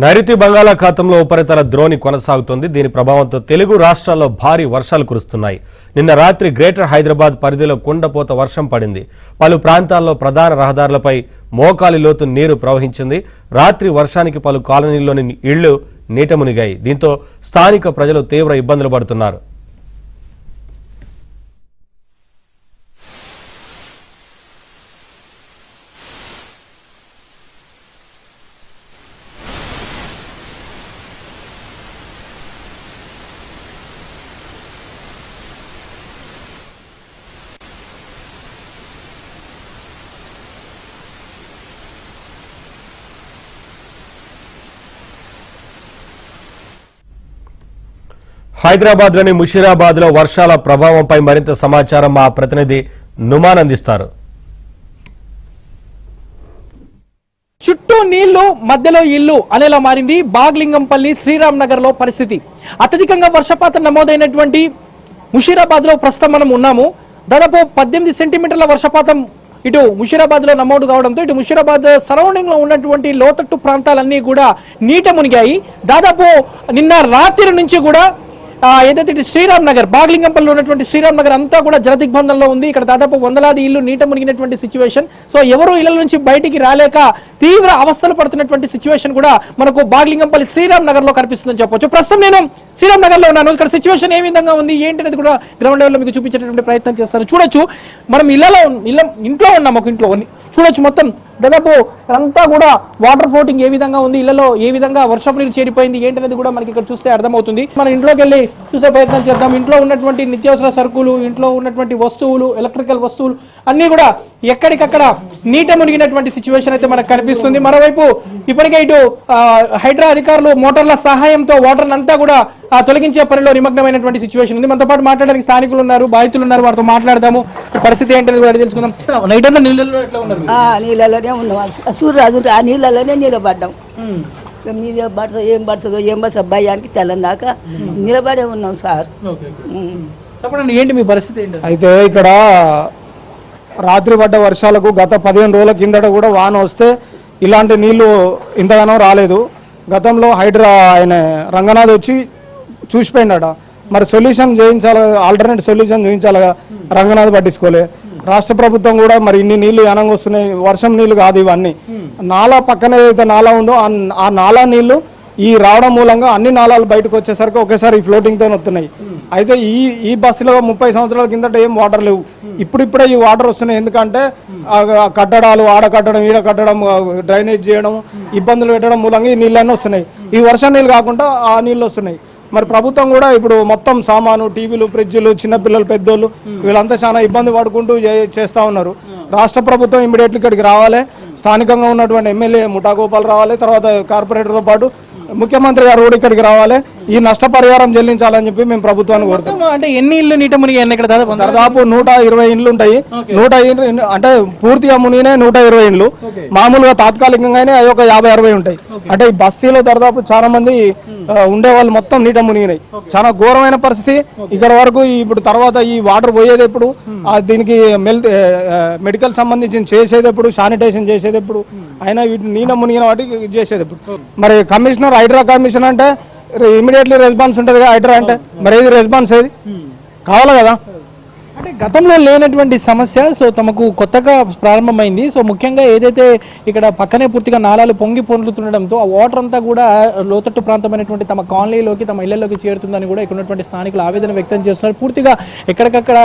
నైరుతి బంగాళాఖాతంలో ఉపరితల ద్రోణి కొనసాగుతోంది. దీని ప్రభావంతో తెలుగు రాష్ట్రాల్లో భారీ వర్షాలు కురుస్తున్నాయి. నిన్న రాత్రి గ్రేటర్ హైదరాబాద్ పరిధిలో కుండపోత వర్షం పడింది. పలు ప్రాంతాల్లో ప్రధాన రహదారులపై మోకాలి లోతు నీరు ప్రవహించింది. రాత్రి వర్షానికి పలు కాలనీల్లోని ఇళ్లు నీట మునిగాయి. దీంతో స్థానిక ప్రజలు తీవ్ర ఇబ్బందులు పడుతున్నారు. హైదరాబాద్లోని ముషీరాబాద్లో వర్షాల ప్రభావంపై మరింత సమాచారం మా ప్రతినిధి నుమాన్ అందిస్తారు. చుట్టూ నీళ్లు మధ్యలో ఇల్లు అనేలా మారింది బాగ్లింగంపల్లి శ్రీరామ్ నగర్ లో పరిస్థితి. అత్యధికంగా వర్షపాతం నమోదైనటువంటి ముషీరాబాద్ లో ప్రస్తుతం మనం ఉన్నాము. దాదాపు 18 సెంటీమీటర్ల వర్షపాతం ఇటు ముషీరాబాద్ లో నమోదు కావడంతో ఇటు ముషీరాబాద్ సరౌండింగ్ లో ఉన్నటువంటి లోతట్టు ప్రాంతాలన్నీ కూడా నీట మునిగాయి. దాదాపు నిన్న రాత్రి నుంచి కూడా ఏదైతే శ్రీరామ్ నగర్ బాగ్లింగంపల్లిలో ఉన్నటువంటి శ్రీరామ్ నగర్ అంతా కూడా జలదిగ్బంధంలో ఉంది. ఇక్కడ దాదాపు వందలాది ఇల్లు నీట మునిగినటువంటి సిచ్యువేషన్. సో ఎవరు ఇళ్ల నుంచి బయటికి రాలేక తీవ్ర అవస్థలు పడుతున్నటువంటి సిచ్యువేషన్ కూడా మనకు బాగ్లింగంపల్లి శ్రీరామ్ నగర్ లో కనిపిస్తుందని చెప్పొచ్చు. ప్రస్తుతం నేను శ్రీరామ్ నగర్ లో ఉన్నాను. ఇక్కడ సిచ్యువేషన్ ఏ విధంగా ఉంది ఏంటి అనేది కూడా గ్రౌండ్ లెవెల్ లో మీకు చూపించేటటువంటి ప్రయత్నం చేస్తాను. చూడొచ్చు, మనం ఇంట్లో ఉన్నాం. ఒక ఇంట్లో చూడొచ్చు, మొత్తం దాదాపు అంతా కూడా వాటర్ ఫ్లోటింగ్ ఏ విధంగా ఉంది, ఇళ్లలో ఏ విధంగా వర్షపు నీరు చేరిపోయింది ఏంటనేది కూడా మనకి ఇక్కడ చూస్తే అర్థమవుతుంది. మన ఇంట్లోకి వెళ్ళి చూసే ప్రయత్నం చేద్దాం. ఇంట్లో ఉన్నటువంటి నిత్యావసర సరుకులు, ఇంట్లో ఉన్నటువంటి వస్తువులు, ఎలక్ట్రికల్ వస్తువులు అన్ని కూడా ఎక్కడికక్కడ నీట మునిగినటువంటి సిచ్యువేషన్ అయితే మనకు కనిపిస్తుంది. మరోవైపు ఇప్పటికే ఇటు హైడ్రా అధికారులు మోటార్ల సహాయంతో వాటర్ అంతా కూడా తొలగించే పనిలో నిమగ్నమైనటువంటి సిచ్యువేషన్ ఉంది. మనతో పాటు మాట్లాడడానికి స్థానికులు ఉన్నారు, బాధితులు ఉన్నారు, వారితో మాట్లాడదాము. పరిస్థితి ఏంటనేది కూడా తెలుసుకుందాం. నైట్ అంతా నీళ్ళలో ఎట్లా ఉన్నారు? నీళ్ళలోనే ఉన్నాం. సూర్యరాజు ఆ నీళ్ళలోనే నిలబడ్డాం. మీద ఏం పడుతుందో భయానికి తెల్లందాకా నిలబడే ఉన్నాం సార్. చెప్పండి, ఏంటి మీ పరిస్థితి ఏంటి? అయితే ఇక్కడ రాత్రి పడ్డ వర్షాలకు గత 15 రోజుల కిందట కూడా వాన వస్తే ఇలాంటి నీళ్లు ఇంతగానో రాలేదు. గతంలో హైడ్రా ఆయన రంగనాథ్ వచ్చి చూసిపోయినాడ. మరి సొల్యూషన్ చేయించాలి, ఆల్టర్నేట్ సొల్యూషన్ చూపించాలిగా. రంగనాథ్ పట్టించుకోలే. రాష్ట్ర ప్రభుత్వం కూడా మరి ఇన్ని నీళ్లు అనంగా వస్తున్నాయి, వర్షం నీళ్లు కాదు ఇవన్నీ. నాలా పక్కన ఏదైతే నాలా ఉందో ఆ నాలా నీళ్లు ఈ రావడం మూలంగా అన్ని నాళాలు బయటకు వచ్చేసరికి ఒకేసారి ఫ్లోటింగ్తో వస్తున్నాయి. అయితే ఈ బస్సులో 30 సంవత్సరాల కిందట ఏం వాటర్ లేవు. ఇప్పుడిప్పుడే ఈ వాటర్ వస్తున్నాయి. ఎందుకంటే కట్టడాలు ఆడ కట్టడం, ఈడ కట్టడం, డ్రైనేజ్ చేయడం, ఇబ్బందులు పెట్టడం మూలంగా ఈ నీళ్ళన్నీ వస్తున్నాయి. ఈ వర్షం నీళ్ళు కాకుండా ఆ నీళ్ళు వస్తున్నాయి. మరి ప్రభుత్వం కూడా ఇప్పుడు మొత్తం సామాను, టీవీలు, ఫ్రిడ్జ్లు, చిన్నపిల్లలు, పెద్దోళ్ళు వీళ్ళంతా చాలా ఇబ్బంది పడుకుంటూ చేస్తూ ఉన్నారు. రాష్ట్ర ప్రభుత్వం ఇమ్మీడియట్లీ ఇక్కడికి రావాలి. స్థానికంగా ఉన్నటువంటి ఎమ్మెల్యే ముఠాగోపాల్ రావాలి. తర్వాత కార్పొరేటర్తో పాటు ముఖ్యమంత్రి గారు కూడా ఇక్కడికి రావాలి. ఈ నష్టపరిహారం చెల్లించాలని చెప్పి మేము ప్రభుత్వాన్ని కోరుతాం. అంటే ఎన్ని ఇల్లు నీట మునిగాయి ఇక్కడ? దాదాపు 120 ఇండ్లు ఉంటాయి. 120 అంటే పూర్తిగా మునిగినే 120 ఇండ్లు. మామూలుగా తాత్కాలికంగానే అవి ఒక 50-60 ఉంటాయి. అంటే ఈ బస్తీలో దాదాపు చాలా మంది ఉండేవాళ్ళు మొత్తం నీట మునిగినాయి. చాలా ఘోరమైన పరిస్థితి. ఇక్కడ వరకు ఇప్పుడు తర్వాత ఈ వాటర్ పోయేది ఎప్పుడు, దీనికి మెడికల్ సంబంధించి చేసేది ఎప్పుడు, శానిటేషన్ చేసేది ఎప్పుడు, అయినా వీటిని నీట మునిగిన వాటికి చేసేది ఎప్పుడు. మరి కమిషనర్, హైడ్రా కమిషన్ అంటే ఇమీడియట్లీ రెస్పాన్స్ ఉంటుంది కదా హైడ్రా అంటే. మరి ఏది రెస్పాన్స్ ఏది కావాలి కదా. అంటే గతంలో లేనటువంటి సమస్య సో తమకు కొత్తగా ప్రారంభమైంది. సో ముఖ్యంగా ఏదైతే ఇక్కడ పక్కనే పూర్తిగా నాళాలు పొంగి పొందుతుండడంతో ఆ వాటర్ అంతా కూడా లోతట్టు ప్రాంతమైనటువంటి తమ కాలనీలోకి, తమ ఇళ్లలోకి చేరుతుందని కూడా ఇక్కడ ఉన్నటువంటి స్థానికులు ఆవేదన వ్యక్తం చేస్తున్నారు. పూర్తిగా ఎక్కడికక్కడ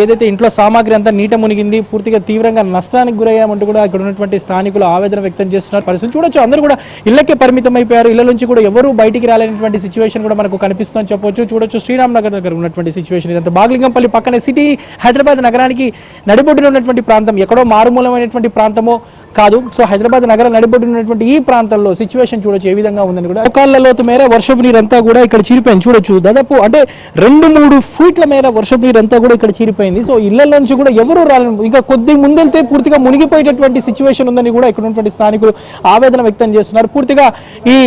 ఏదైతే ఇంట్లో సామాగ్రి అంతా నీట మునిగింది, పూర్తిగా తీవ్రంగా నష్టానికి గురయ్యామంటూ కూడా ఇక్కడ ఉన్నటువంటి స్థానికులు ఆవేదన వ్యక్తం చేస్తున్నారు. పరిస్థితి చూడొచ్చు, అందరూ కూడా ఇళ్లకే పరిమితం అయిపోయారు. ఇళ్ల నుంచి కూడా ఎవరు బయటికి రాలేనటువంటి సిచ్యువేషన్ కూడా మనకు కనిపిస్తుందని చెప్పొచ్చు. చూడొచ్చు, శ్రీరామ్ నగర్ దగ్గర ఉన్నటువంటి సిచ్యువేషన్ ఇదంతా. బాగ్లింగంపల్లి పక్కనే సిటీ హైదరాబాద్ నగరానికి నడిబొడ్డున ఉన్నటువంటి ప్రాంతం, ఎక్కడో మారుమూలమైనటువంటి ప్రాంతమో కాదు. సో హైదరాబాద్ నగరం నడిబొడ్డున ఉన్నటువంటి ఈ ప్రాంతంలో సిచ్యువేషన్ చూడొచ్చు ఏ విధంగా ఉందని కూడా. మోకాళ్ళ లోతు మేర వర్షపు నీరు అంతా కూడా ఇక్కడ చీరిపోయింది. చూడొచ్చు, దాదాపు అంటే 2-3 ఫీట్ల మేర వర్షపు నీరు అంతా కూడా ఇక్కడ చీరిపోయింది. సో ఇళ్ల నుంచి కూడా ఎవరు రాలేదు. ఇంకా కొద్ది ముందెళ్తే పూర్తిగా మునిగిపోయేటటువంటి సిచ్యువేషన్ ఉందని కూడా ఇక్కడ ఉన్నటువంటి స్థానికులు ఆవేదన వ్యక్తం చేస్తున్నారు. పూర్తిగా ఈ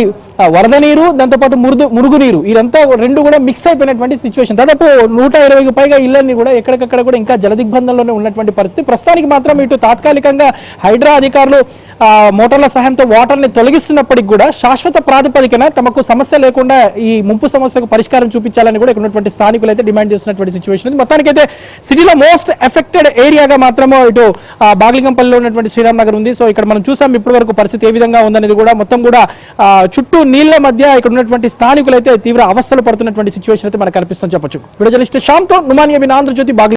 వరద నీరు, దాంతోపాటు మురుగు నీరు, ఇదంతా రెండు కూడా మిక్స్ అయిపోయినటువంటి సిచ్యువేషన్. దాదాపు 120కి పైగా ఇళ్లన్నీ కూడా ఎక్కడికక్కడ కూడా ఇంకా జలదిగ్బంధంలోనే ఉన్నటువంటి పరిస్థితి. ప్రస్తుతానికి మాత్రం ఇటు తాత్కాలికంగా హైడ్రా అధికారులు మోటార్ల సహాయంతో వాటర్ని తొలగిస్తున్నప్పటికీ కూడా శాశ్వత ప్రాతిపదికన తమకు సమస్య లేకుండా ఈ ముంపు సమస్యకు పరిష్కారం చూపించాలని కూడా ఇక్కడ ఉన్నటువంటి స్థానికులు అయితే డిమాండ్ చేస్తున్నటువంటి సిచ్యువేషన్ ఉంది. మొత్తానికైతే సిటీలో మోస్ట్ ఎఫెక్టెడ్ ఏరియాగా మాత్రము ఇటు బాగ్లింగంపల్లిలో ఉన్నటువంటి శ్రీరామ్ నగర్ ఉంది. సో ఇక్కడ మనం చూసాం ఇప్పటి వరకు పరిస్థితి ఏ విధంగా ఉందనేది కూడా. మొత్తం కూడా చుట్టూ నీళ్ల మధ్య ఇక్కడ ఉన్నటువంటి స్థానికులు అయితే తీవ్ర అవస్థలు పడుతున్నటువంటి సిచ్యువేషన్ అయితే మనకు కనిపిస్తుంది చెప్పొచ్చు. వీడియో జర్నలిస్ట్ శ్యామ్తో నుమానియా బిన్ ఆంధ్రజ్యోతి బాగ్లింగం.